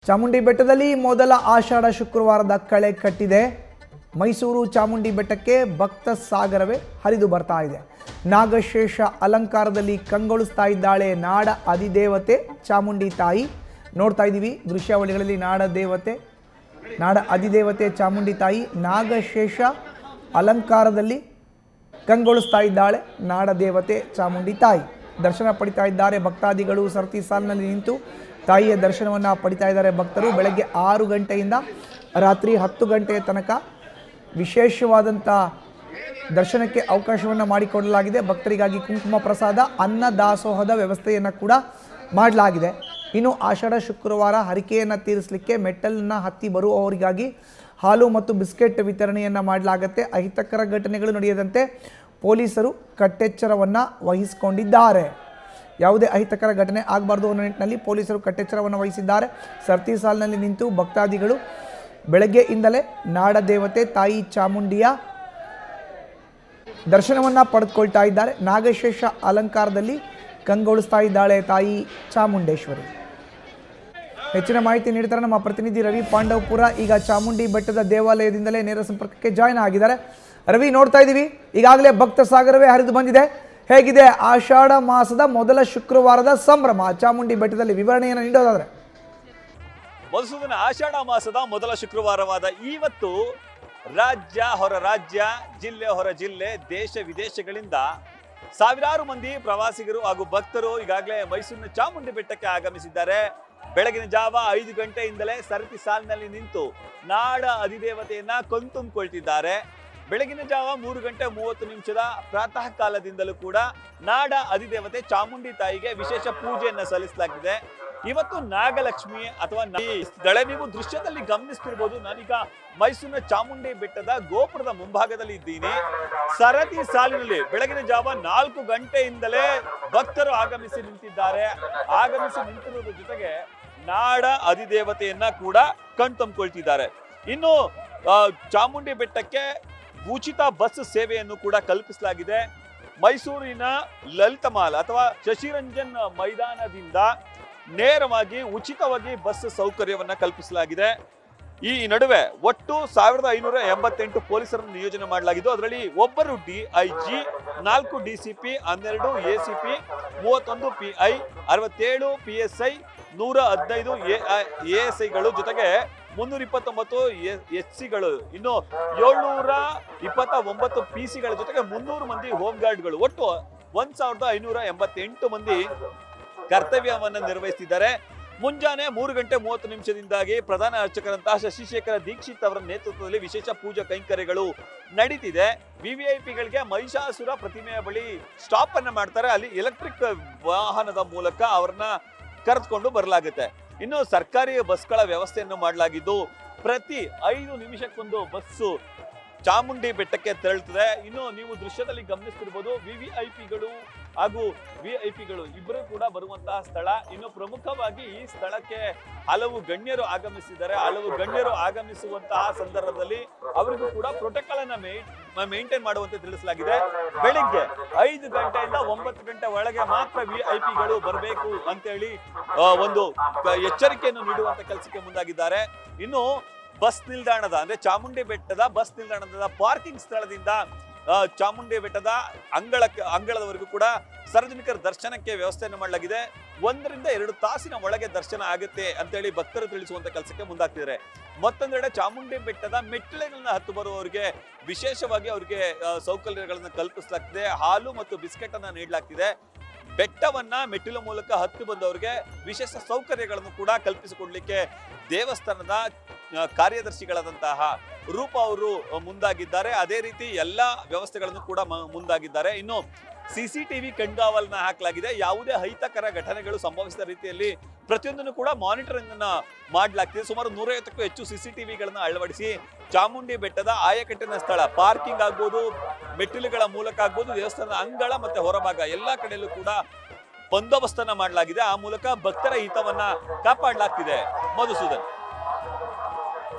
ಚಾಮುಂಡಿ ಬೆಟ್ಟದಲ್ಲಿ ಮೊದಲ ಆಷಾಢ ಶುಕ್ರವಾರದ ಕಳೆ ಕಟ್ಟಿದೆ. ಮೈಸೂರು ಚಾಮುಂಡಿ ಬೆಟ್ಟಕ್ಕೆ ಭಕ್ತ ಸಾಗರವೇ ಹರಿದು ಬರ್ತಾ ಇದೆ. ನಾಗಶೇಷ ಅಲಂಕಾರದಲ್ಲಿ ಕಂಗೊಳಿಸ್ತಾ ಇದ್ದಾಳೆ ನಾಡ ಅಧಿದೇವತೆ ಚಾಮುಂಡಿ ತಾಯಿ. ನೋಡ್ತಾ ಇದ್ದೀವಿ ದೃಶ್ಯಾವಳಿಗಳಲ್ಲಿ ನಾಡ ಅಧಿದೇವತೆ ಚಾಮುಂಡಿ ತಾಯಿ ನಾಗಶೇಷ ಅಲಂಕಾರದಲ್ಲಿ ಕಂಗೊಳಿಸ್ತಾ ಇದ್ದಾಳೆ ನಾಡ ದೇವತೆ ಚಾಮುಂಡಿ ತಾಯಿ. ದರ್ಶನ ಪಡಿತಾ ಇದ್ದಾರೆ ಭಕ್ತಾದಿಗಳು. ಸರತಿ ಸಾಲಿನಲ್ಲಿ ನಿಂತು ತಾಯಿಯ ದರ್ಶನವನ್ನು ಪಡಿತಾ ಇದ್ದಾರೆ ಭಕ್ತರು. ಬೆಳಗ್ಗೆ 6 ಗಂಟೆಯಿಂದ ರಾತ್ರಿ 10 ಗಂಟೆಯ ತನಕ ವಿಶೇಷವಾದಂಥ ದರ್ಶನಕ್ಕೆ ಅವಕಾಶವನ್ನು ಮಾಡಿಕೊಡಲಾಗಿದೆ. ಭಕ್ತರಿಗಾಗಿ ಕುಂಕುಮ ಪ್ರಸಾದ, ಅನ್ನ ದಾಸೋಹದ ವ್ಯವಸ್ಥೆಯನ್ನು ಕೂಡ ಮಾಡಲಾಗಿದೆ. ಇನ್ನು ಆಷಾಢ ಶುಕ್ರವಾರ ಹರಿಕೆಯನ್ನು ತೀರಿಸಲಿಕ್ಕೆ ಮೆಟ್ಟಲನ್ನು ಹತ್ತಿ ಬರುವವರಿಗಾಗಿ ಹಾಲು ಮತ್ತು ಬಿಸ್ಕೆಟ್ ವಿತರಣೆಯನ್ನು ಮಾಡಲಾಗುತ್ತೆ. ಅಹಿತಕರ ಘಟನೆಗಳು ನಡೆಯದಂತೆ ಪೊಲೀಸರು ಕಟ್ಟೆಚ್ಚರವನ್ನು ವಹಿಸಿಕೊಂಡಿದ್ದಾರೆ. ಯಾವುದೇ ಅಹಿತಕರ ಘಟನೆ ಆಗಬಾರ್ದು ಅನ್ನೋ ನಿಟ್ಟಿನಲ್ಲಿ ಪೊಲೀಸರು ಕಟ್ಟೆಚ್ಚರವನ್ನು ವಹಿಸಿದ್ದಾರೆ. ಸರತಿ ಸಾಲಿನಲ್ಲಿ ನಿಂತು ಭಕ್ತಾದಿಗಳು ಬೆಳಗ್ಗೆಯಿಂದಲೇ ನಾಡದೇವತೆ ತಾಯಿ ಚಾಮುಂಡಿಯ ದರ್ಶನವನ್ನು ಪಡೆದುಕೊಳ್ತಾ ಇದ್ದಾರೆ. ನಾಗಶೇಷ ಅಲಂಕಾರದಲ್ಲಿ ಕಂಗೊಳಿಸ್ತಾ ಇದ್ದಾಳೆ ತಾಯಿ ಚಾಮುಂಡೇಶ್ವರಿ. ಹೆಚ್ಚಿನ ಮಾಹಿತಿ ನೀಡ್ತಾರೆ ನಮ್ಮ ಪ್ರತಿನಿಧಿ ರವಿ ಪಾಂಡವಪುರ. ಈಗ ಚಾಮುಂಡಿ ಬೆಟ್ಟದ ದೇವಾಲಯದಿಂದಲೇ ನೇರ ಸಂಪರ್ಕಕ್ಕೆ ಜಾಯ್ನ್ ಆಗಿದ್ದಾರೆ. ರವಿ, ನೋಡ್ತಾ ಇದ್ದೀವಿ ಈಗಾಗಲೇ ಭಕ್ತ ಸಾಗರವೇ ಹರಿದು ಬಂದಿದೆ. ಹೇಗಿದೆ ಆಷಾಢ ಮಾಸದ ಮೊದಲ ಶುಕ್ರವಾರದ ಸಂಭ್ರಮ ಚಾಮುಂಡಿ ಬೆಟ್ಟದಲ್ಲಿ? ವಿವರಣೆಯನ್ನು ನೀಡೋದಾದ್ರೆ. ಮಧುಸೂದನ, ಆಷಾಢ ಮಾಸದ ಮೊದಲ ಶುಕ್ರವಾರವಾದ ಇವತ್ತು ರಾಜ್ಯ ಹೊರ ರಾಜ್ಯ, ಜಿಲ್ಲೆ ಹೊರ ಜಿಲ್ಲೆ, ದೇಶ ವಿದೇಶಗಳಿಂದ ಸಾವಿರಾರು ಮಂದಿ ಪ್ರವಾಸಿಗರು ಹಾಗೂ ಭಕ್ತರು ಈಗಾಗಲೇ ಮೈಸೂರಿನ ಚಾಮುಂಡಿ ಬೆಟ್ಟಕ್ಕೆ ಆಗಮಿಸಿದ್ದಾರೆ. ಬೆಳಗಿನ ಜಾವ 5 ಗಂಟೆಯಿಂದಲೇ ಸರತಿ ಸಾಲಿನಲ್ಲಿ ನಿಂತು ನಾಡ ಅಧಿದೇವತೆಯನ್ನ ಕೊಂತುಂಬಿಕೊಳ್ತಿದ್ದಾರೆ. ಬೆಳಗಿನ ಜಾವ 3 ಗಂಟೆ 30 ನಿಮಿಷದ ಪ್ರಾತಃ ಕಾಲದಿಂದಲೂ ಕೂಡ ನಾಡ ಅಧಿದೇವತೆ ಚಾಮುಂಡಿ ತಾಯಿಗೆ ವಿಶೇಷ ಪೂಜೆಯನ್ನ ಸಲ್ಲಿಸಲಾಗಿದೆ. ಇವತ್ತು ನಾಗಲಕ್ಷ್ಮಿ ಅಥವಾ ನೀವು ದೃಶ್ಯದಲ್ಲಿ ಗಮನಿಸ್ತಿರ್ಬೋದು. ನಾನೀಗ ಮೈಸೂರಿನ ಚಾಮುಂಡಿ ಬೆಟ್ಟದ ಗೋಪುರದ ಮುಂಭಾಗದಲ್ಲಿ ಇದ್ದೀನಿ. ಸರತಿ ಸಾಲಿನಲ್ಲಿ ಬೆಳಗಿನ ಜಾವ 4 ಗಂಟೆಯಿಂದಲೇ ಭಕ್ತರು ಆಗಮಿಸಿ ನಿಂತಿದ್ದಾರೆ. ಆಗಮಿಸಿ ನಿಂತಿರುವುದರ ಜೊತೆಗೆ ನಾಡ ಅಧಿದೇವತೆಯನ್ನ ಕೂಡ ಕಣ್ತಂಬಿಕೊಳ್ತಿದ್ದಾರೆ. ಇನ್ನು ಚಾಮುಂಡಿ ಬೆಟ್ಟಕ್ಕೆ ಉಚಿತ ಬಸ್ ಸೇವೆಯನ್ನು ಕೂಡ ಕಲ್ಪಿಸಲಾಗಿದೆ. ಮೈಸೂರಿನ ಲಲಿತ ಮಹಲ್ ಅಥವಾ ಶಶಿರಂಜನ್ ಮೈದಾನದಿಂದ ನೇರವಾಗಿ ಉಚಿತವಾಗಿ ಬಸ್ ಸೌಕರ್ಯವನ್ನ ಕಲ್ಪಿಸಲಾಗಿದೆ. ಈ ನಡುವೆ ಒಟ್ಟು 1588 ಪೊಲೀಸರನ್ನು ನಿಯೋಜನೆ ಮಾಡಲಾಗಿದ್ದು, ಅದರಲ್ಲಿ ಒಬ್ಬರು DIG, 4 DCP, 12 ACP, 31 PI, 67 PSI, 115 ASIಗಳು, ಜೊತೆಗೆ 329 SCಗಳು, ಇನ್ನು 729 PC ಗಳ ಜೊತೆಗೆ 300 ಮಂದಿ ಹೋಮ್ ಗಾರ್ಡ್ಗಳು, ಒಟ್ಟು 1588 ಮಂದಿ ಕರ್ತವ್ಯವನ್ನು ನಿರ್ವಹಿಸುತ್ತಿದ್ದಾರೆ. ಮುಂಜಾನೆ 3 ಗಂಟೆ 30 ನಿಮಿಷದಿಂದಾಗಿ ಪ್ರಧಾನ ಅರ್ಚಕರಂತಹ ಶಶಿಶೇಖರ ದೀಕ್ಷಿತ್ ಅವರ ನೇತೃತ್ವದಲ್ಲಿ ವಿಶೇಷ ಪೂಜಾ ಕೈಂಕರ್ಯಗಳು ನಡೀತಿದೆ. VVIPಗಳಿಗೆ ಮಹಿಷಾಸುರ ಪ್ರತಿಮೆಯ ಬಳಿ ಸ್ಟಾಪ್ ಅನ್ನ ಮಾಡ್ತಾರೆ. ಅಲ್ಲಿ ಎಲೆಕ್ಟ್ರಿಕ್ ವಾಹನದ ಮೂಲಕ ಅವರನ್ನ ಕರೆದುಕೊಂಡು ಬರಲಾಗುತ್ತೆ. ಇನ್ನು ಸರ್ಕಾರಿ ಬಸ್ಗಳ ವ್ಯವಸ್ಥೆಯನ್ನು ಮಾಡಲಾಗಿದ್ದು, ಪ್ರತಿ 5 ನಿಮಿಷಕ್ಕೊಂದು ಬಸ್ಸು ಚಾಮುಂಡಿ ಬೆಟ್ಟಕ್ಕೆ ತೆರಳುತ್ತದೆ. ಇನ್ನು ನೀವು ದೃಶ್ಯದಲ್ಲಿ ಗಮನಿಸ್ತಿರ್ಬೋದು, VVIPಗಳು ಹಾಗೂ VIPಗಳು ಇಬ್ಬರು ಕೂಡ ಬರುವಂತಹ ಸ್ಥಳ. ಇನ್ನು ಪ್ರಮುಖವಾಗಿ ಈ ಸ್ಥಳಕ್ಕೆ ಹಲವು ಗಣ್ಯರು ಆಗಮಿಸಿದ್ದಾರೆ. ಹಲವು ಗಣ್ಯರು ಆಗಮಿಸುವಂತಹ ಸಂದರ್ಭದಲ್ಲಿ ಅವರಿಗೂ ಕೂಡ ಪ್ರೋಟೋಕಾಲ್ ಅನ್ನ ಮೇಂಟೈನ್ ಮಾಡುವಂತೆ ತಿಳಿಸಲಾಗಿದೆ. ಬೆಳಿಗ್ಗೆ 5 ಗಂಟೆಯಿಂದ 9 ಗಂಟೆ ಒಳಗೆ ಮಾತ್ರ VIPಗಳು ಬರಬೇಕು ಅಂತೇಳಿ ಒಂದು ಎಚ್ಚರಿಕೆಯನ್ನು ನೀಡುವಂತ ಕೆಲಸಕ್ಕೆ ಮುಂದಾಗಿದ್ದಾರೆ. ಇನ್ನು ಬಸ್ ನಿಲ್ದಾಣದ ಅಂದ್ರೆ ಚಾಮುಂಡಿ ಬೆಟ್ಟದ ಬಸ್ ನಿಲ್ದಾಣದ ಪಾರ್ಕಿಂಗ್ ಸ್ಥಳದಿಂದ ಚಾಮುಂಡಿ ಬೆಟ್ಟದ ಅಂಗಳದವರೆಗೂ ಕೂಡ ಸಾರ್ವಜನಿಕರ ದರ್ಶನಕ್ಕೆ ವ್ಯವಸ್ಥೆಯನ್ನು ಮಾಡಲಾಗಿದೆ. 1 ರಿಂದ 2 ತಾಸಿನ ಒಳಗೆ ದರ್ಶನ ಆಗುತ್ತೆ ಅಂತೇಳಿ ಭಕ್ತರು ತಿಳಿಸುವಂತ ಕೆಲಸಕ್ಕೆ ಮುಂದಾಗ್ತಿದ್ದಾರೆ. ಮತ್ತೊಂದೆಡೆ ಚಾಮುಂಡಿ ಬೆಟ್ಟದ ಮೆಟ್ಟಿಲುಗಳನ್ನ ಹತ್ತು ಬರುವವರಿಗೆ ವಿಶೇಷವಾಗಿ ಅವರಿಗೆ ಸೌಕರ್ಯಗಳನ್ನು ಕಲ್ಪಿಸಲಾಗ್ತಿದೆ. ಹಾಲು ಮತ್ತು ಬಿಸ್ಕೆಟ್ ಅನ್ನ ನೀಡಲಾಗ್ತಿದೆ. ಬೆಟ್ಟವನ್ನ ಮೆಟ್ಟಿಲು ಮೂಲಕ ಹತ್ತು ಬಂದವರಿಗೆ ವಿಶೇಷ ಸೌಕರ್ಯಗಳನ್ನು ಕೂಡ ಕಲ್ಪಿಸಿಕೊಡ್ಲಿಕ್ಕೆ ದೇವಸ್ಥಾನದ ಕಾರ್ಯದರ್ಶಿಗಳಾದಂತಹ ರೂಪ ಅವರು ಮುಂದಾಗಿದ್ದಾರೆ. ಅದೇ ರೀತಿ ಎಲ್ಲಾ ವ್ಯವಸ್ಥೆಗಳನ್ನು ಕೂಡ ಮುಂದಾಗಿದ್ದಾರೆ. ಇನ್ನು CCTV ಕಣ್ಗಾವಲನ್ನ ಹಾಕಲಾಗಿದೆ. ಯಾವುದೇ ಅಹಿತಕರ ಘಟನೆಗಳು ಸಂಭವಿಸಿದ ರೀತಿಯಲ್ಲಿ ಪ್ರತಿಯೊಂದನ್ನು ಕೂಡ ಮಾನಿಟರಿಂಗ್ ಅನ್ನ ಮಾಡಲಾಗ್ತಿದೆ. ಸುಮಾರು 150ಕ್ಕೂ ಹೆಚ್ಚು CCTVಗಳನ್ನ ಅಳವಡಿಸಿ ಚಾಮುಂಡಿ ಬೆಟ್ಟದ ಆಯಕಟ್ಟಿನ ಸ್ಥಳ, ಪಾರ್ಕಿಂಗ್ ಆಗ್ಬೋದು, ಮೆಟ್ಟಿಲುಗಳ ಮೂಲಕ ಆಗ್ಬೋದು, ದೇವಸ್ಥಾನದ ಅಂಗಳ ಮತ್ತೆ ಹೊರಭಾಗ ಎಲ್ಲಾ ಕಡೆಯಲ್ಲೂ ಕೂಡ ಬಂದೋಬಸ್ತನ್ನ ಮಾಡಲಾಗಿದೆ. ಆ ಮೂಲಕ ಭಕ್ತರ ಹಿತವನ್ನ ಕಾಪಾಡಲಾಗ್ತಿದೆ. ಮಧುಸೂದನ್.